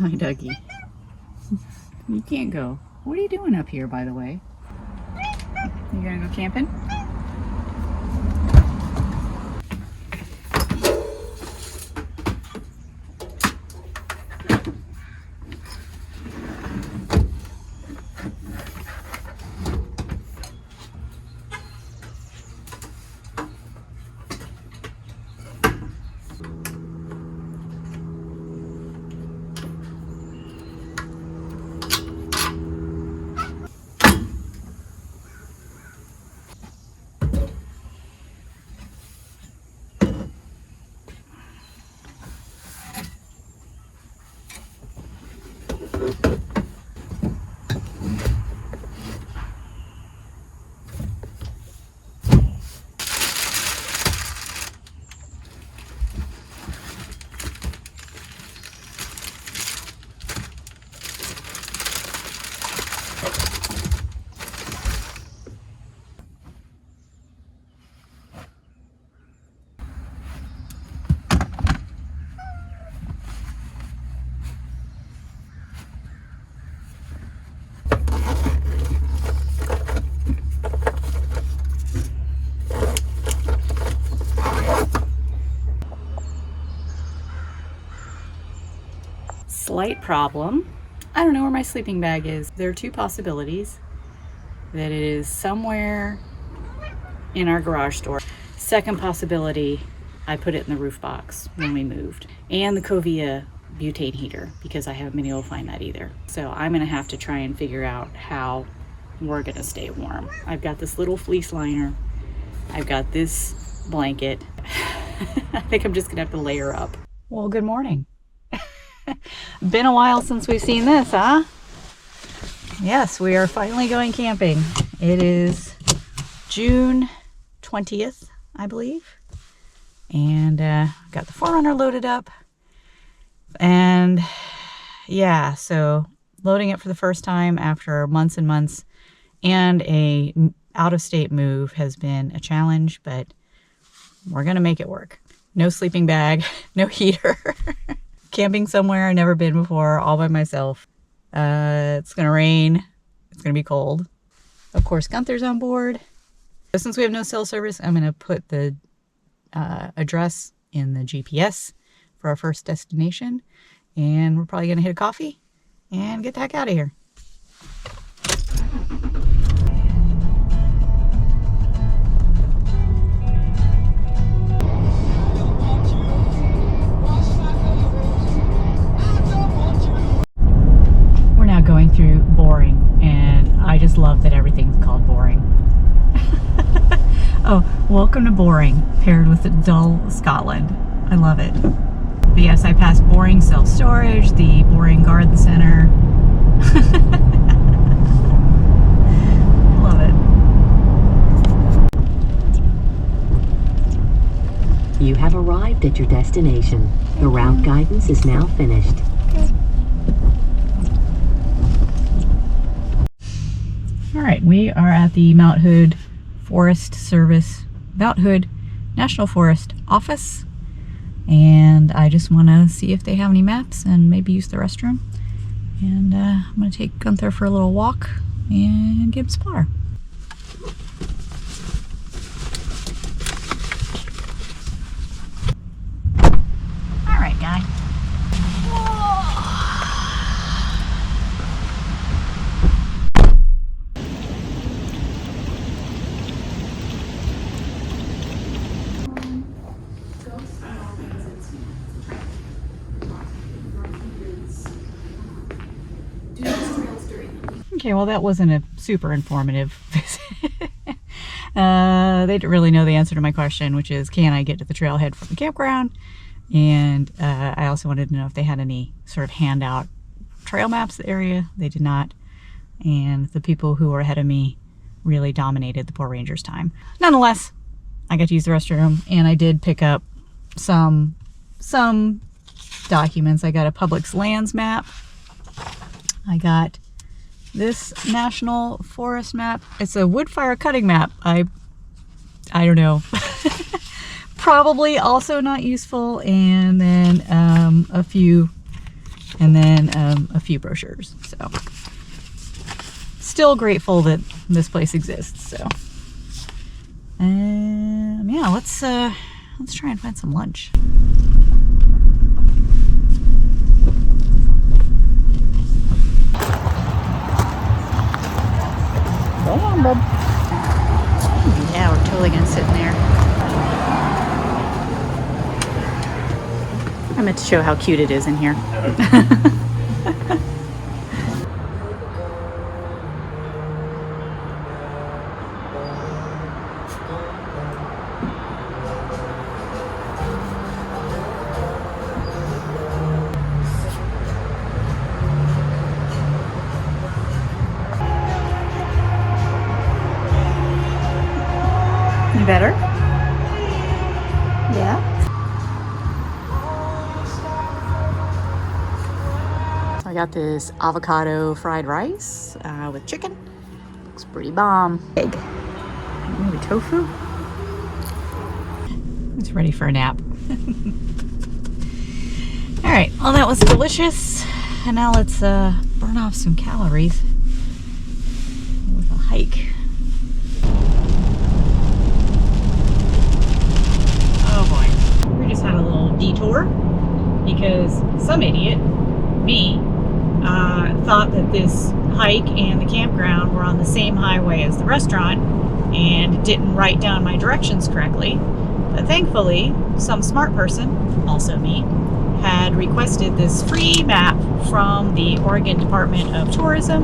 Hi, Dougie. You can't go. What are you doing up here, by the way? You gonna go camping? Slight problem. I don't know where my sleeping bag is. There are two possibilities: that it is somewhere in our garage door. Second possibility, I put it in the roof box when we moved. And the Covia butane heater, because I haven't been able to find that either. So I'm gonna have to try and figure out how we're gonna stay warm. I've got this little fleece liner. I've got this blanket. I think I'm just gonna have to layer up. Well, good morning. Been a while since we've seen this, huh? Yes, we are finally going camping. It is June 20th, I believe. And got the 4Runner loaded up. And yeah, so loading it for the first time after months and months and a out-of-state move has been a challenge, but we're gonna make it work. No sleeping bag, no heater. Camping somewhere I've never been before, all by myself. It's gonna rain, it's gonna be cold. Of course, Gunther's on board. So since we have no cell service, I'm gonna put the address in the GPS for our first destination. And we're probably gonna hit a coffee and get the heck out of here. Going through Boring, and I just love that everything's called Boring. Oh, welcome to Boring, paired with dull Scotland. I love it. But yes, I passed Boring Self-Storage, the Boring Garden Center. Love it. You have arrived at your destination. The route guidance is now finished. All right, we are at the Mount Hood Forest Service, Mount Hood National Forest office, and I just want to see if they have any maps and maybe use the restroom. And I'm going to take Gunther for a little walk and give him some water. All right, guy. Okay, well that wasn't a super informative visit. They didn't really know the answer to my question, which is, can I get to the trailhead from the campground? And I also wanted to know if they had any sort of handout trail maps of the area. They did not. And the people who were ahead of me really dominated the poor ranger's time. Nonetheless, I got to use the restroom, and I did pick up some documents. I got a Public Lands map. I got this national forest map. It's a wood fire cutting map. I don't know. Probably also not useful. And then a few and then a few brochures. So still grateful that this place exists. So yeah, let's try and find some lunch. Go on, bub. Yeah, we're totally gonna sit in there. I meant to show how cute it is in here. You better? Yeah. So I got this avocado fried rice with chicken. Looks pretty bomb. Egg. Maybe tofu. It's ready for a nap. All right. Well, that was delicious. And now let's burn off some calories with a hike. Oh boy. We just had a little detour because some idiot, me, thought that this hike and the campground were on the same highway as the restaurant and didn't write down my directions correctly. But thankfully, some smart person, also me, had requested this free map from the Oregon Department of Tourism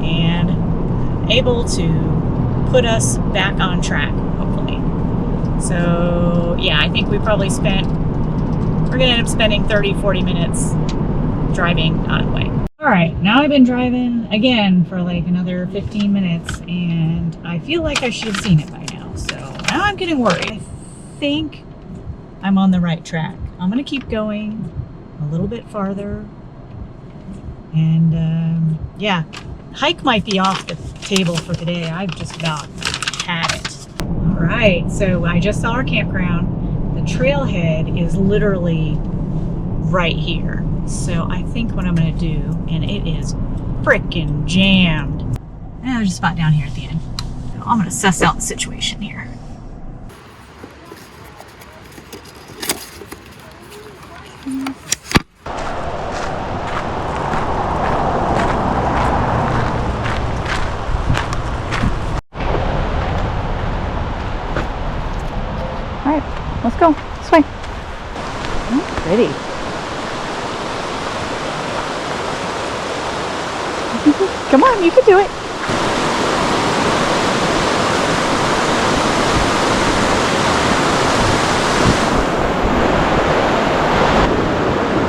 and able to put us back on track, hopefully. So yeah, I think we probably we're gonna end up spending 30-40 minutes driving out of the way. All right, now I've been driving again for like another 15 minutes and I feel like I should have seen it by now. So now I'm getting worried. I think I'm on the right track. I'm gonna keep going a little bit farther and yeah, hike might be off the table for today. I've just about had it. All right, so I just saw our campground. The trailhead is literally right here. So I think what I'm gonna do, and it is frickin' jammed. And there's a spot down here at the end. So I'm gonna suss out the situation here. All right, let's go this way. Oh, pretty. Come on, you can do it.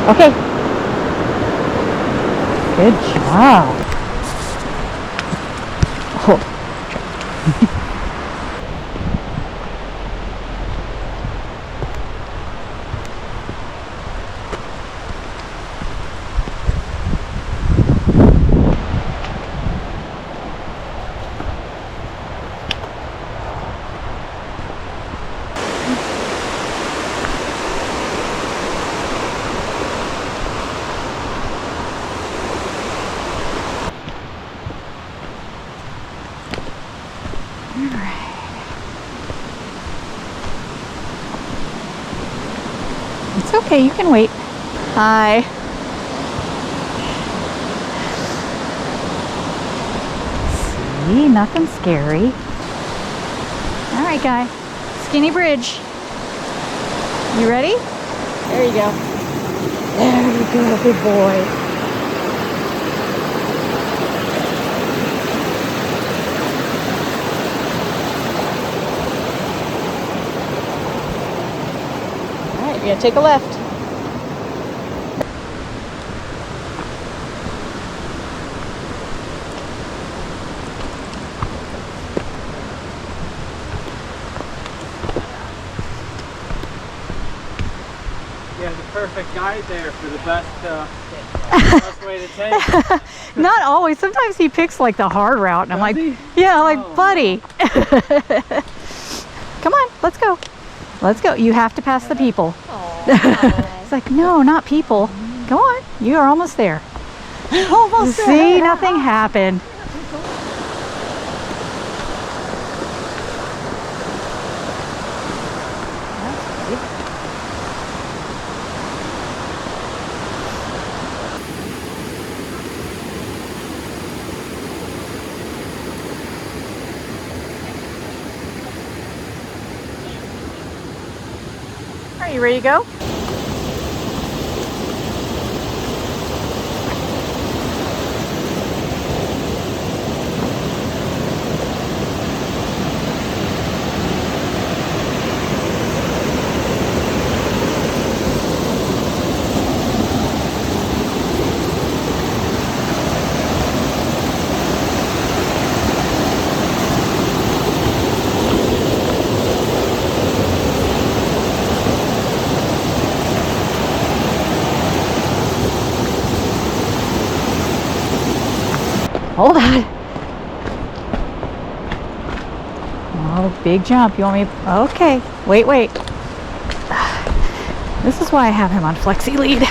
Okay. Good job. Oh. It's okay, you can wait. Hi. See, nothing scary. All right, guy. Skinny bridge. You ready? There you go. There you go, good boy. You're gonna take a left. Yeah, the perfect guide there for the best way to take. Not always. Sometimes he picks like the hard route, and I'm like, yeah, like, buddy. Come on, let's go. Let's go. You have to pass the people. It's like, no, not people. Go on. You are almost there. Almost See, there. nothing happened. Are you ready to go? Hold on. Oh, big jump. You want me? Okay. Wait. This is why I have him on flexi lead.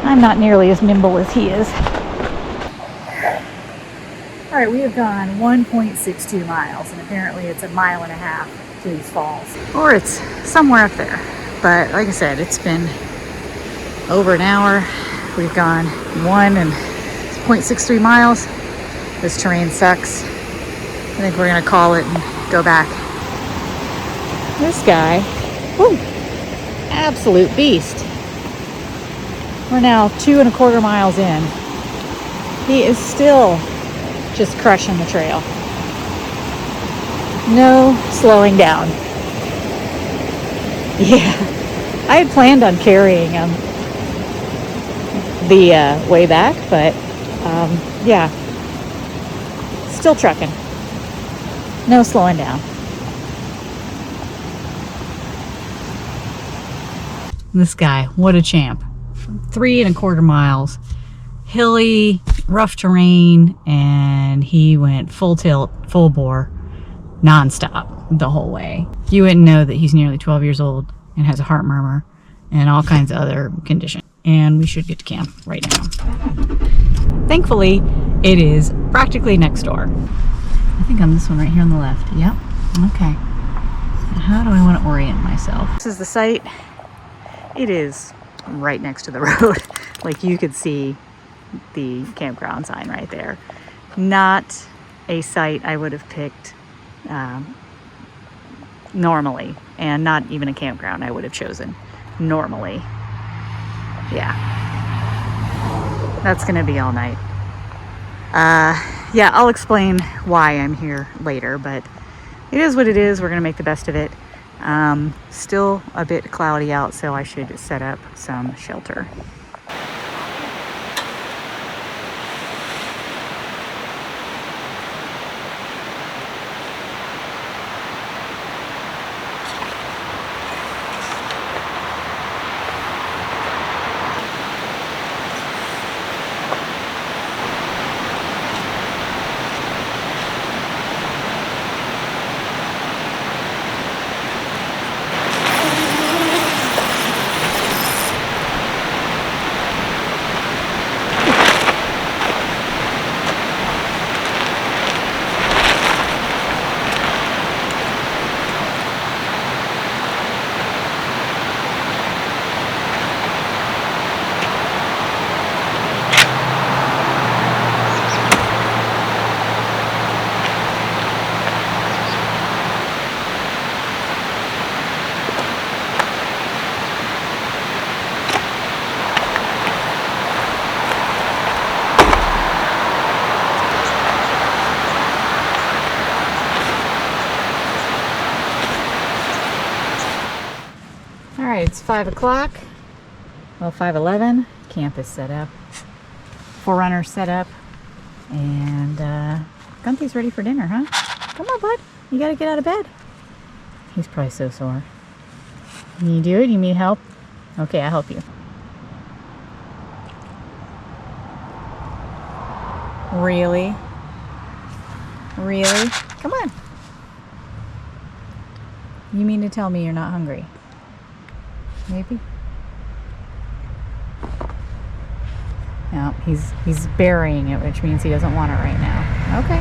I'm not nearly as nimble as he is. All right, we have gone 1.62 miles, and apparently it's a mile and a half to these falls. Or it's somewhere up there. But like I said, it's been over an hour. We've gone 1.63 miles. This terrain sucks. I think we're gonna call it and go back. This guy, whoo, absolute beast. We're now 2.25 miles in. He is still just crushing the trail. No slowing down. Yeah, I had planned on carrying him the way back, but yeah, still trucking. No slowing down. This guy, what a champ. 3.25 miles, hilly, rough terrain, and he went full tilt, full bore, non-stop the whole way. You wouldn't know that he's nearly 12 years old and has a heart murmur and all kinds of other conditions. And we should get to camp right now. Thankfully, it is practically next door. I think on this one right here on the left. Yep. Okay. How do I want to orient myself? This is the site. It is right next to the road. Like, you could see the campground sign right there. Not a site I would have picked normally, and not even a campground I would have chosen normally. Yeah, that's gonna be all night. Yeah, I'll explain why I'm here later, but it is what it is. We're gonna make the best of it. Still a bit cloudy out, so I should set up some shelter. Alright, it's 5 o'clock. Well, 5:11. Camp is set up. 4Runner set up. And Gunther's ready for dinner, huh? Come on, bud. You gotta get out of bed. He's probably so sore. Can you do it? You need help? Okay, I'll help you. Really? Really? Come on. You mean to tell me you're not hungry? Maybe? No, he's burying it, which means he doesn't want it right now. Okay.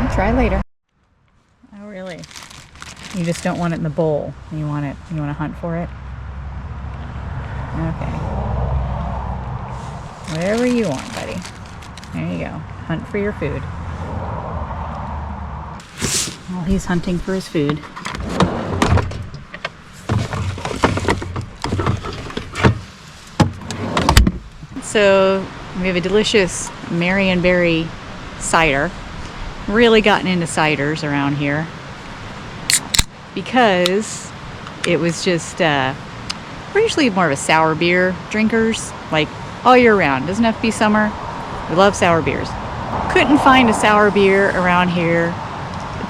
I'll try later. Oh, really? You just don't want it in the bowl. You want to hunt for it? Okay. Whatever you want, buddy. There you go. Hunt for your food. Well, he's hunting for his food. So we have a delicious Marionberry cider. Really gotten into ciders around here because it was just we're usually more of a sour beer drinkers, like all year round. Doesn't have to be summer. We love sour beers. Couldn't find a sour beer around here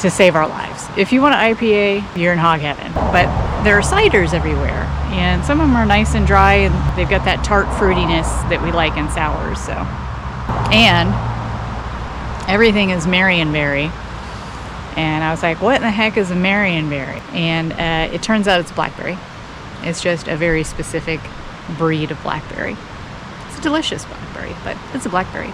to save our lives. If you want an IPA, you're in hog heaven. But there are ciders everywhere, and some of them are nice and dry, and they've got that tart fruitiness that we like in sours. So, and everything is Marionberry, and I was like, what in the heck is a Marionberry? And it turns out it's blackberry. It's just a very specific breed of blackberry. It's a delicious blackberry, but it's a blackberry.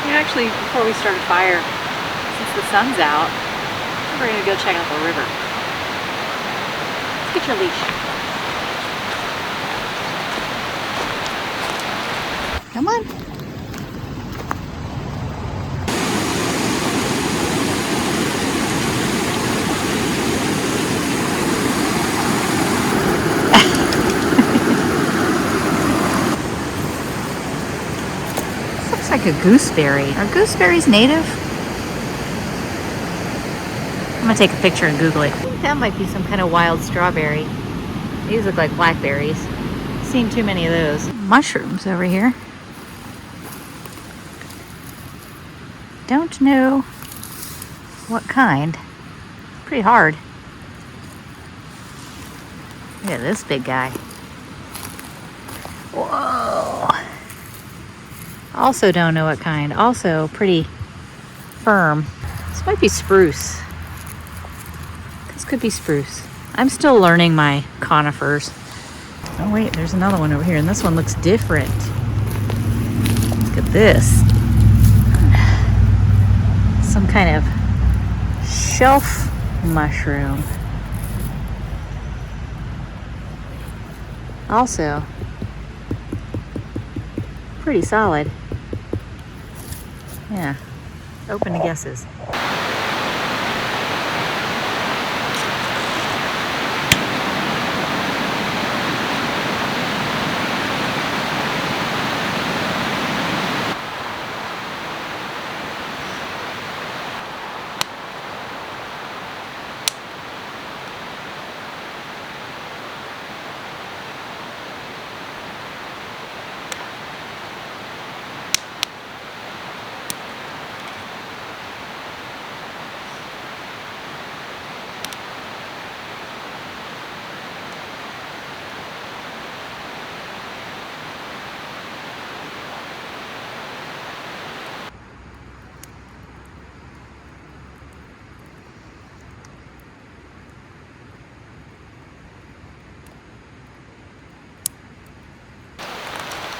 Actually, before we start a fire, since the sun's out, we're going to go check out the river. Let's get your leash. Come on. Like a gooseberry. Are gooseberries native? I'm gonna take a picture and Google it. I think that might be some kind of wild strawberry. These look like blackberries. Seen too many of those. Mushrooms over here. Don't know what kind. Pretty hard. Look at this big guy. Whoa. Also don't know what kind. Also pretty firm. This might be spruce. This could be spruce. I'm still learning my conifers. Oh wait, there's another one over here, and this one looks different. Look at this. Some kind of shelf mushroom. Also pretty solid. Yeah, open to guesses.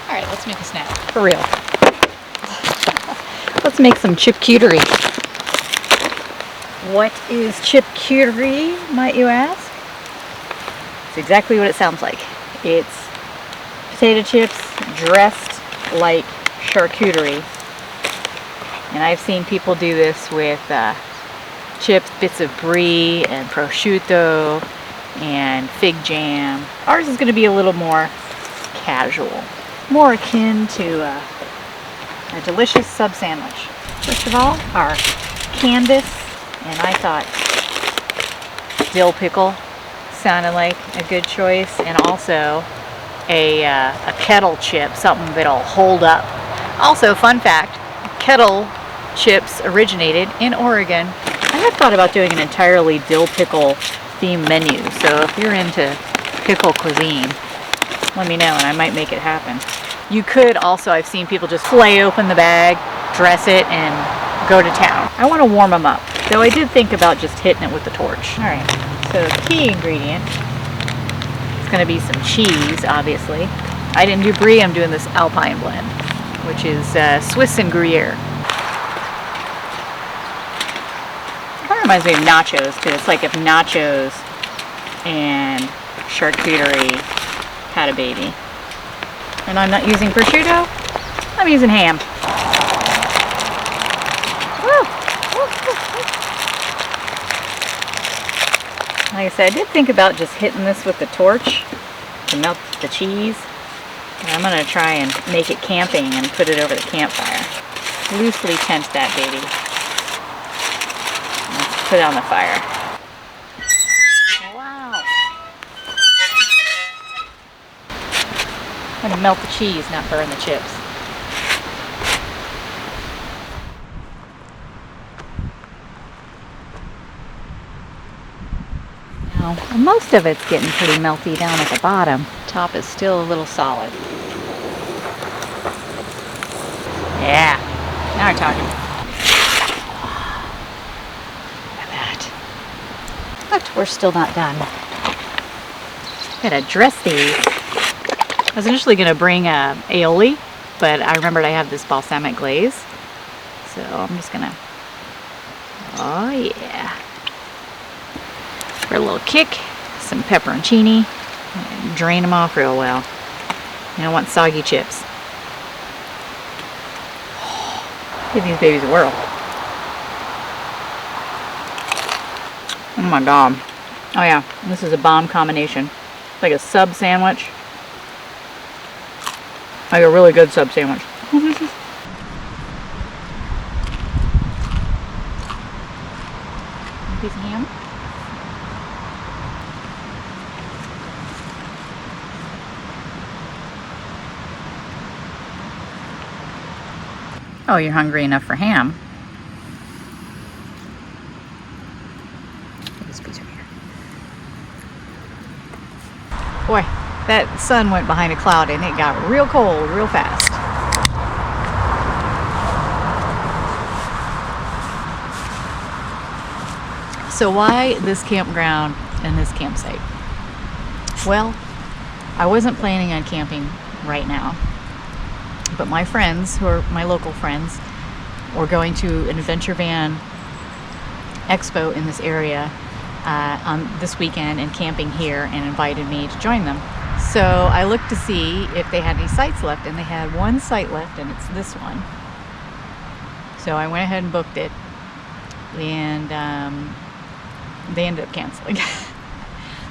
Alright, let's make a snack. For real. Let's make some chipcuterie. What is chipcuterie, might you ask? It's exactly what it sounds like. It's potato chips dressed like charcuterie. And I've seen people do this with chips, bits of brie, and prosciutto, and fig jam. Ours is going to be a little more casual. More akin to a delicious sub sandwich. First of all, our canvas and I thought dill pickle sounded like a good choice, and also a kettle chip, something that'll hold up. Also, fun fact, kettle chips originated in Oregon. I have thought about doing an entirely dill pickle themed menu, so if you're into pickle cuisine, let me know and I might make it happen. You could also, I've seen people just flay open the bag, dress it, and go to town. I want to warm them up, though I did think about just hitting it with the torch. Alright, so the key ingredient is going to be some cheese, obviously. I didn't do brie, I'm doing this Alpine blend, which is Swiss and Gruyere. Kind of reminds me of nachos, too. It's like if nachos and charcuterie had a baby. And I'm not using prosciutto, I'm using ham. Like I said, I did think about just hitting this with the torch to melt the cheese. And I'm going to try and make it camping and put it over the campfire. Loosely tent that baby. Let's put it on the fire. Wow. I'm going to melt the cheese, not burn the chips. Most of it's getting pretty melty down at the bottom. Top is still a little solid. Yeah, now we're talking. Look at that. But we're still not done. Gotta dress these. I was initially gonna bring aioli, but I remembered I have this balsamic glaze. So I'm just gonna, oh yeah. For a little kick, some pepperoncini, and drain them off real well. You don't want soggy chips. Give these babies a whirl. Oh my god. Oh yeah, this is a bomb combination. It's like a sub sandwich. Like a really good sub sandwich. Piece of ham. Oh, you're hungry enough for ham. This piece right here. Boy, that sun went behind a cloud and it got real cold real fast. So why this campground and this campsite? Well, I wasn't planning on camping right now. But my friends, who are my local friends, were going to an adventure van expo in this area on this weekend and camping here and invited me to join them. So I looked to see if they had any sites left, and they had one site left, and it's this one. So I went ahead and booked it, and they ended up canceling.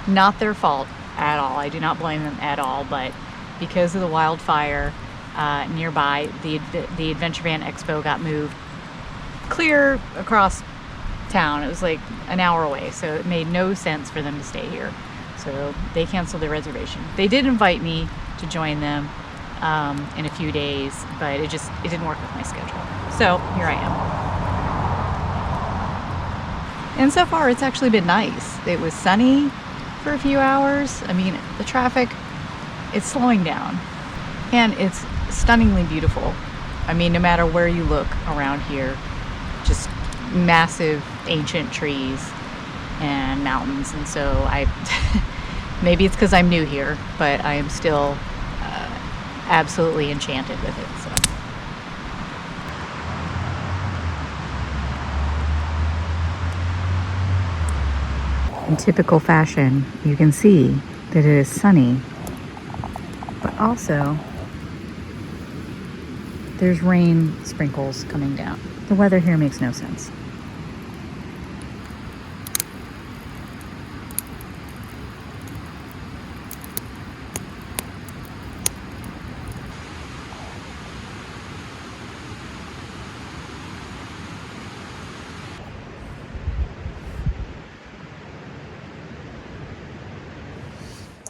Not their fault at all. I do not blame them at all, but because of the wildfire nearby, the Adventure Van Expo got moved clear across town. It was like an hour away, so it made no sense for them to stay here. So they canceled their reservation. They did invite me to join them in a few days, but it didn't work with my schedule. So here I am. And so far it's actually been nice. It was sunny for a few hours. I mean, the traffic, it's slowing down. And it's stunningly beautiful. I mean, no matter where you look around here, just massive ancient trees and mountains. And so maybe it's because I'm new here, but I am still absolutely enchanted with it. So. In typical fashion, you can see that it is sunny, but also there's rain sprinkles coming down. The weather here makes no sense.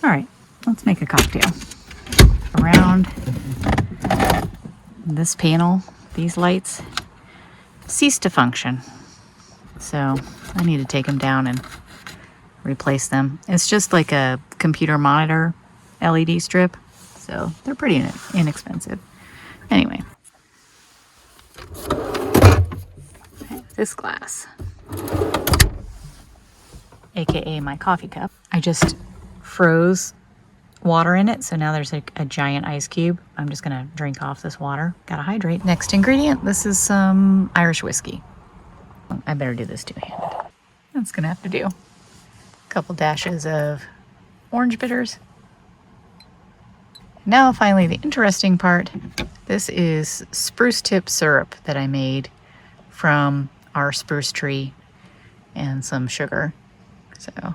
All right, let's make a cocktail. Around this panel, these lights cease to function. So I need to take them down and replace them. It's just like a computer monitor LED strip, so they're pretty inexpensive. Anyway, this glass, aka my coffee cup, I just froze water in it, so now there's like a giant ice cube. I'm just gonna drink off this water. Gotta hydrate. Next ingredient, this is some Irish whiskey. I better do this two-handed. That's gonna have to do. A couple dashes of orange bitters. Now finally the interesting part. This is spruce tip syrup that I made from our spruce tree and some sugar. So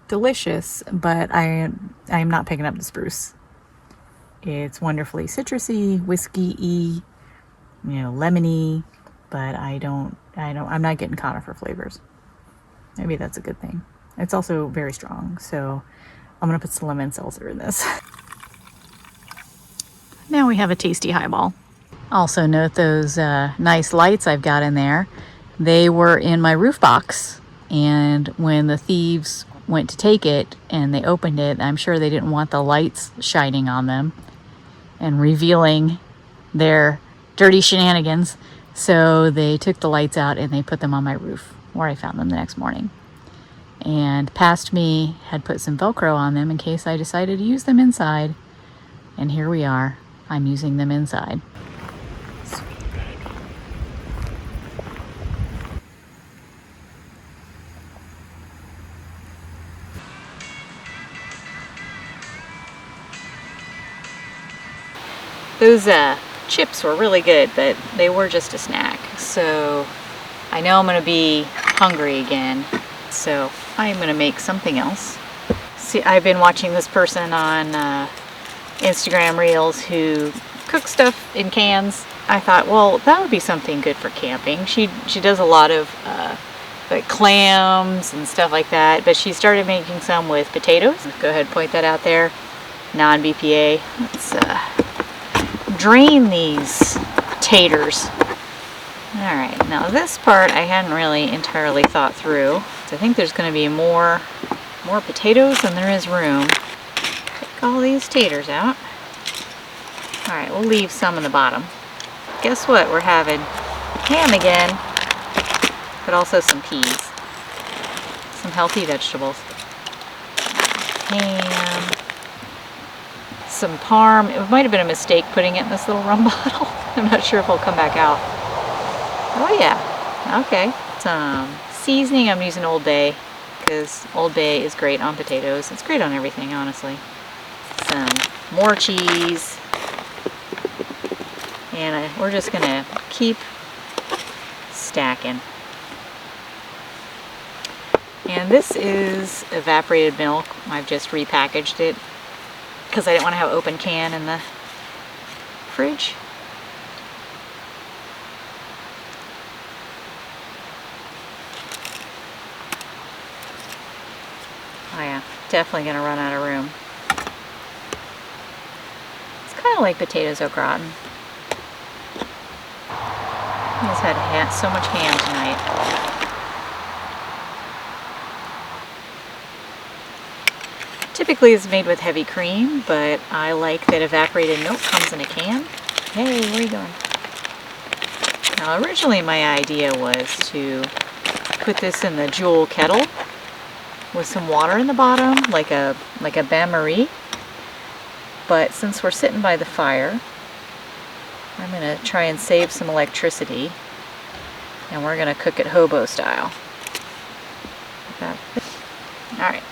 delicious, but I'm not picking up the spruce. It's wonderfully citrusy, whiskey-y, lemony, but I'm not getting conifer flavors. Maybe that's a good thing. It's also very strong, so I'm gonna put some lemon seltzer in this. Now we have a tasty highball. Also note those nice lights I've got in there. They were in my roof box, and when the thieves went to take it and they opened it, I'm sure they didn't want the lights shining on them and revealing their dirty shenanigans. So they took the lights out and they put them on my roof, where I found them the next morning. And past me had put some Velcro on them in case I decided to use them inside. And here we are. I'm using them inside. Sweet baby. Those chips were really good, but they were just a snack. So I know I'm gonna be hungry again. So I'm gonna make something else. See, I've been watching this person on Instagram Reels who cooks stuff in cans. I thought, well, that would be something good for camping. She does a lot of like clams and stuff like that, but she started making some with potatoes. Go ahead and point that out there. Non-BPA. Let's drain these taters. All right, now this part I hadn't really entirely thought through. So I think there's going to be more potatoes than there is room. Take all these taters out. All right, we'll leave some in the bottom. Guess what? We're having ham again, but also some peas. Some healthy vegetables. Ham. Some parm. It might have been a mistake putting it in this little rum bottle. I'm not sure if it'll come back out. Oh yeah, okay. Some seasoning. I'm using Old Bay because Old Bay is great on potatoes. It's great on everything, honestly. Some more cheese. And we're just gonna keep stacking. And this is evaporated milk. I've just repackaged it because I didn't want to have open can in the fridge. Oh yeah, definitely gonna run out of room. It's kind of like potatoes au gratin. I just had so much ham tonight. Typically it's made with heavy cream, but I like that evaporated milk comes in a can. Hey, where are you going? Now originally my idea was to put this in the Joule kettle with some water in the bottom, like a bain-marie. But since we're sitting by the fire, I'm going to try and save some electricity, and we're going to cook it hobo style. Alright.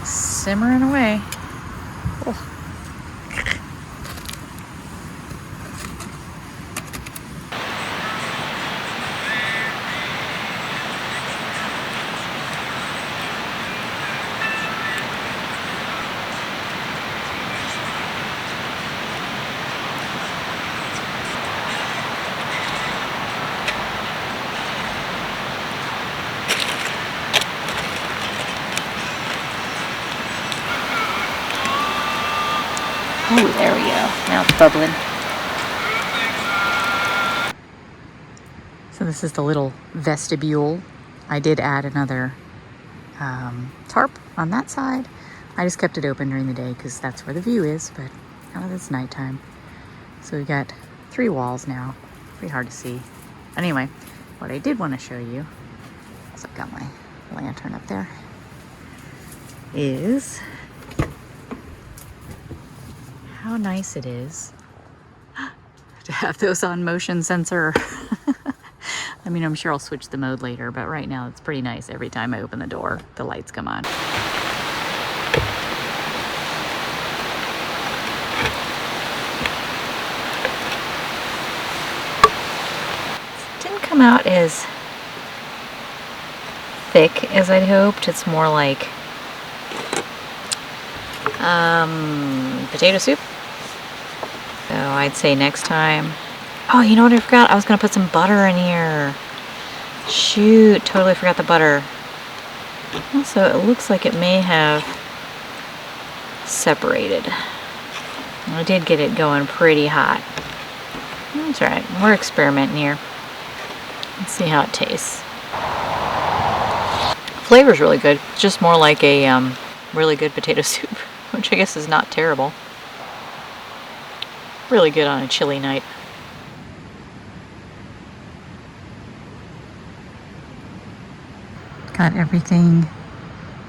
Simmering away. Oh. Oh, there we go. Now it's bubbling. So this is the little vestibule. I did add another tarp on that side. I just kept it open during the day because that's where the view is, but now it's nighttime. So we've got 3 walls now. Pretty hard to see. Anyway, what I did want to show you, so I've got my lantern up there, is how nice it is to have those on motion sensor. I mean, I'm sure I'll switch the mode later, but right now it's pretty nice. Every time I open the door, the lights come on. Didn't come out as thick as I'd hoped. It's more like potato soup. So I'd say next time. Oh, you know what I forgot? I was gonna put some butter in here. Shoot, totally forgot the butter. Also, it looks like it may have separated. I did get it going pretty hot. That's right, we're experimenting here. Let's see how it tastes. Flavor's really good. It's just more like a really good potato soup, which I guess is not terrible. Really good on a chilly night. Got everything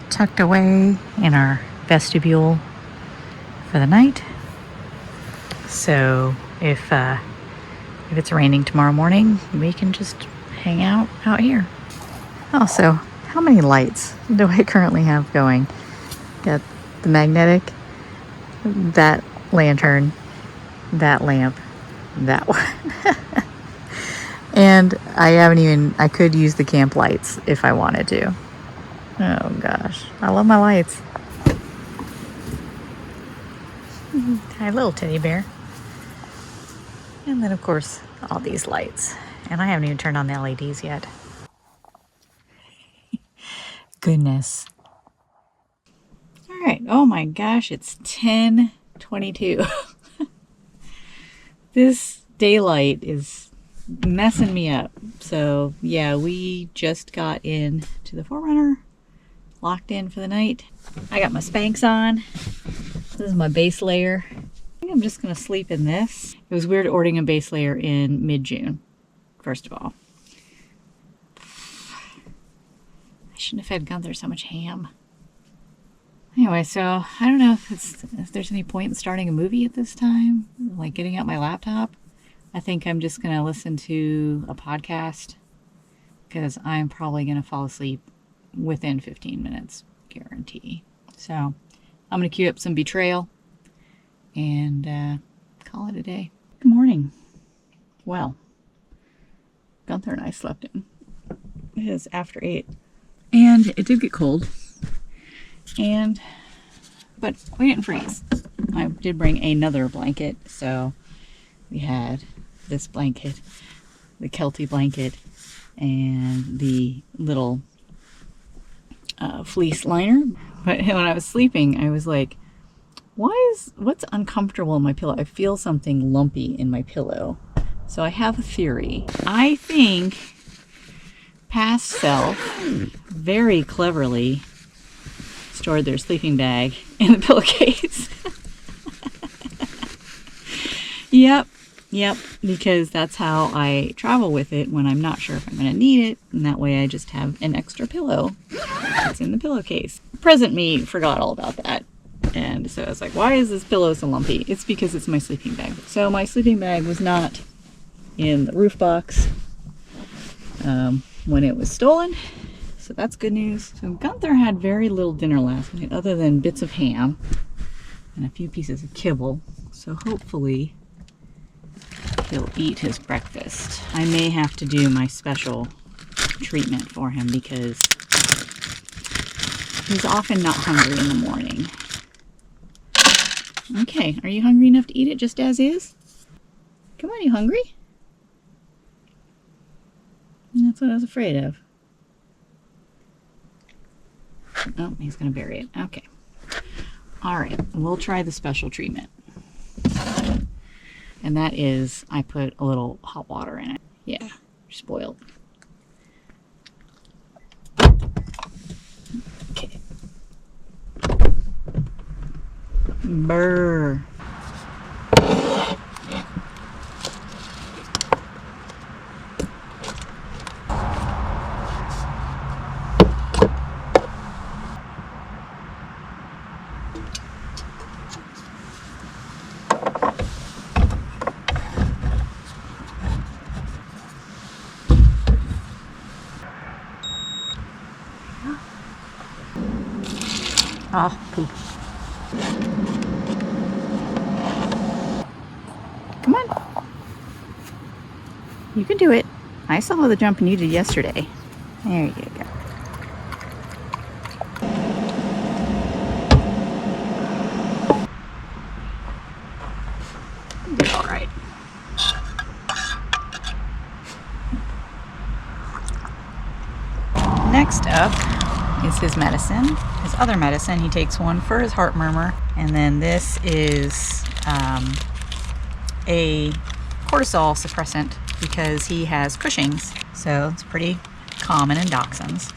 tucked away in our vestibule for the night. So if it's raining tomorrow morning, we can just hang out here. Also, how many lights do I currently have going? Got the magnetic, that lantern, that lamp, that one. And I could use the camp lights if I wanted to. Oh gosh, I love my lights. Hi, little teddy bear. And then of course, all these lights. And I haven't even turned on the LEDs yet. Goodness. All right, oh my gosh, it's 10:22. This daylight is messing me up. So yeah, we just got in to the 4Runner, locked in for the night. I got my Spanx on. This is my base layer. I think I'm just gonna sleep in this. It was weird ordering a base layer in mid-June, first of all. I shouldn't have fed Gunther so much ham. Anyway, so I don't know if there's any point in starting a movie at this time, like getting out my laptop. I think I'm just going to listen to a podcast because I'm probably going to fall asleep within 15 minutes, guarantee. So I'm going to queue up some Betrayal and call it a day. Good morning. Well, Gunther and I slept in. It is after 8. And it did get cold. But we didn't freeze. I did bring another blanket, so we had this blanket, the Kelty blanket, and the little fleece liner. But when I was sleeping, I was like, what's uncomfortable in my pillow? I feel something lumpy in my pillow. So I have a theory. I think past self very cleverly stored their sleeping bag in the pillowcase. Yep, because that's how I travel with it when I'm not sure if I'm going to need it, and that way I just have an extra pillow that's in the pillowcase. Present me forgot all about that, and so I was like, why is this pillow so lumpy? It's because it's my sleeping bag. So my sleeping bag was not in the roof box when it was stolen, so that's good news. So Gunther had very little dinner last night other than bits of ham and a few pieces of kibble, so hopefully he'll eat his breakfast. I may have to do my special treatment for him because he's often not hungry in the morning. Okay, are you hungry enough to eat it just as is? Come on, you hungry? That's what I was afraid of. Oh, he's gonna bury it. Okay. All right, we'll try the special treatment. And that is, I put a little hot water in it. Yeah, just boiled. Okay. Brr. Oh, poop. Come on. You can do it. I saw the jumping you did yesterday. There you go. You did all right. Next up is his medicine. His other medicine, he takes one for his heart murmur, and then this is a cortisol suppressant because he has Cushing's, so it's pretty common in dachshunds.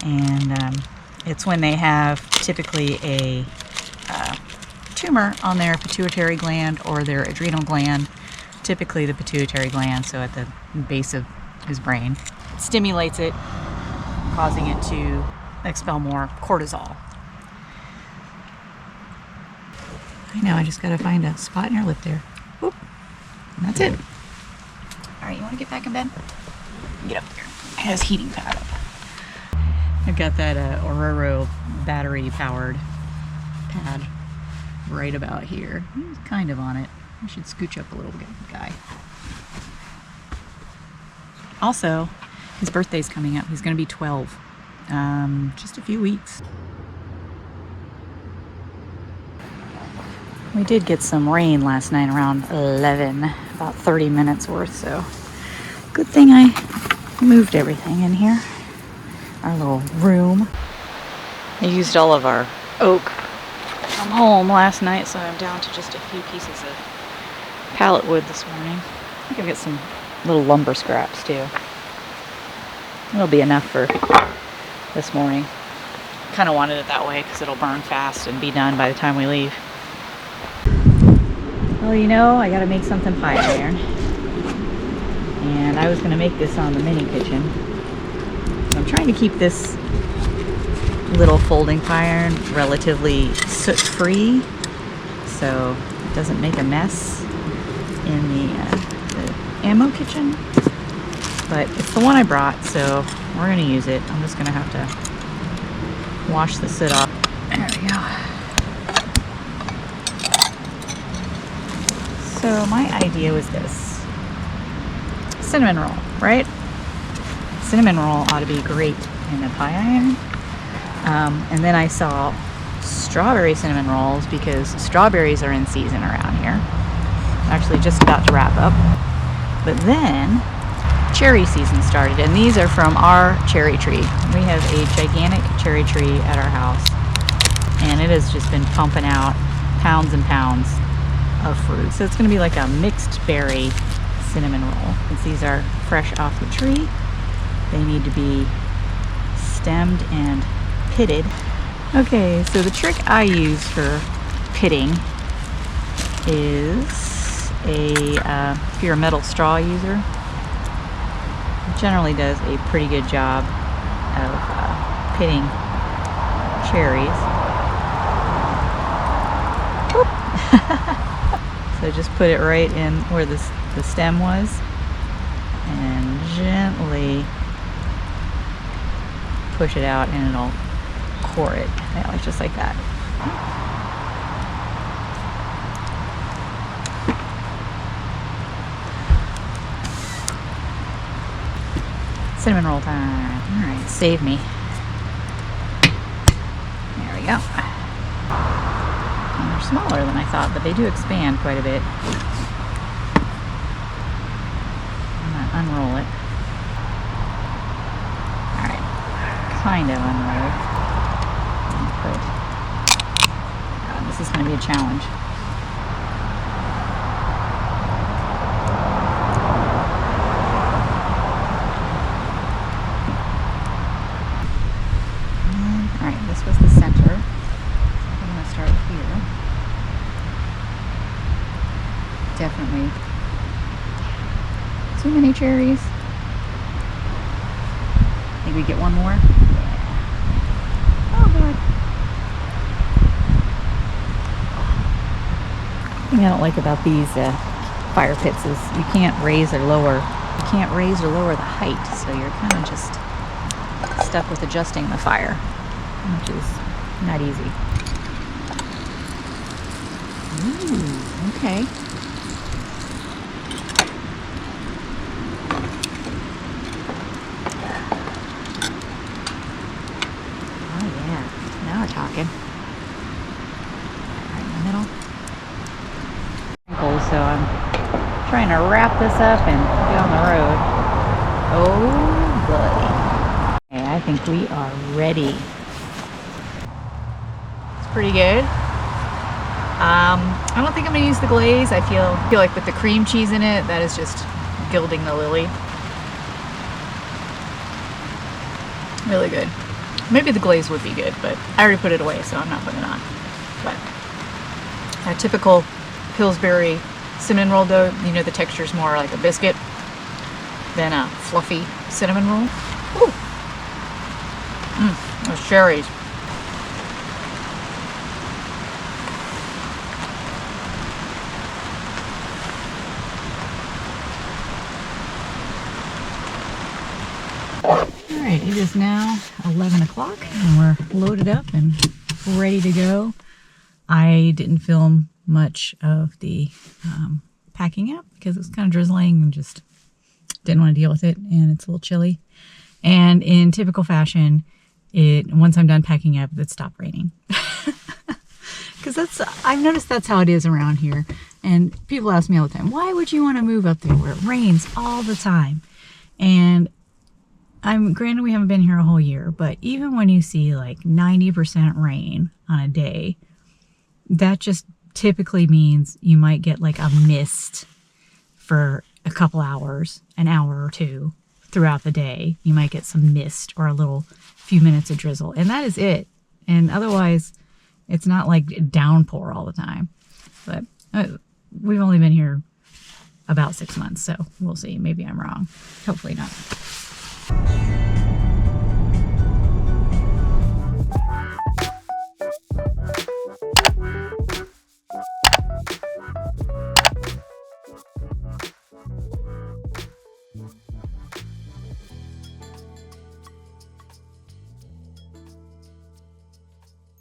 And it's when they have typically a tumor on their pituitary gland or their adrenal gland, typically the pituitary gland, so at the base of his brain. It stimulates it, causing it to expel more cortisol. I know, I just gotta find a spot in your lip there. Whoop. And that's it. Alright, you wanna get back in bed? Get up there. It has heating pad up. I've got that Aurora battery powered pad right about here. He's kind of on it. I should scooch up a little bit, guy. Also, his birthday's coming up. He's gonna be 12. Just a few weeks. We did get some rain last night around 11, about 30 minutes worth, so good thing I moved everything in here. Our little room. I used all of our oak from home last night, so I'm down to just a few pieces of pallet wood this morning. I think I've got some little lumber scraps too. It'll be enough for this morning. Kind of wanted it that way because it'll burn fast and be done by the time we leave. Well, you know, I gotta make something pie iron. And I was gonna make this on the mini kitchen. I'm trying to keep this little folding pie iron relatively soot free so it doesn't make a mess in the ammo kitchen. But it's the one I brought, so we're gonna use it. I'm just gonna have to wash the soot off. There we go. So my idea was this. Cinnamon roll, right? Cinnamon roll ought to be great in a pie iron. And then I saw strawberry cinnamon rolls because strawberries are in season around here. Actually just about to wrap up. But then cherry season started, and these are from our cherry tree. We have a gigantic cherry tree at our house, and it has just been pumping out pounds and pounds of fruit. So it's going to be like a mixed berry cinnamon roll. Since these are fresh off the tree, they need to be stemmed and pitted. Okay, so the trick I use for pitting is if you're a metal straw user, it generally does a pretty good job of pitting cherries. So just put it right in where the stem was and gently push it out and it'll core it. Yeah, like just like that. Cinnamon roll time. Alright, save me. There we go. And they're smaller than I thought, but they do expand quite a bit. I'm gonna unroll it. Alright, kind of unroll it. God, this is gonna be a challenge. is the center. I'm going to start here. Definitely too many cherries. Maybe we get one more. Oh god. The thing I don't like about these fire pits is you can't raise or lower. You can't raise or lower the height, so you're kind of just stuck with adjusting the fire, which is not easy. Ooh, okay. Oh yeah, now we're talking. Right in the middle. So I'm trying to wrap this up and get on the road. Oh buddy. Okay, I think we are ready. It's pretty good. I don't think I'm gonna use the glaze. I feel like with the cream cheese in it, that is just gilding the lily. Really good. Maybe the glaze would be good, but I already put it away, so I'm not putting it on. But a typical Pillsbury cinnamon roll dough, you know, the texture is more like a biscuit than a fluffy cinnamon roll. Ooh. Those cherries. Alright, it is now 11 o'clock and we're loaded up and ready to go. I didn't film much of the packing up because it was kind of drizzling and just didn't want to deal with it, and it's a little chilly. And in typical fashion, once I'm done packing up, it stopped raining. Because I've noticed that's how it is around here. And people ask me all the time, why would you want to move up there where it rains all the time? And granted we haven't been here a whole year, but even when you see like 90% rain on a day, that just typically means you might get like a mist for a couple hours, an hour or two throughout the day. You might get some mist or a little few minutes of drizzle, and that is it. And otherwise, it's not like downpour all the time. But we've only been here about 6 months, so we'll see. Maybe I'm wrong. Hopefully not.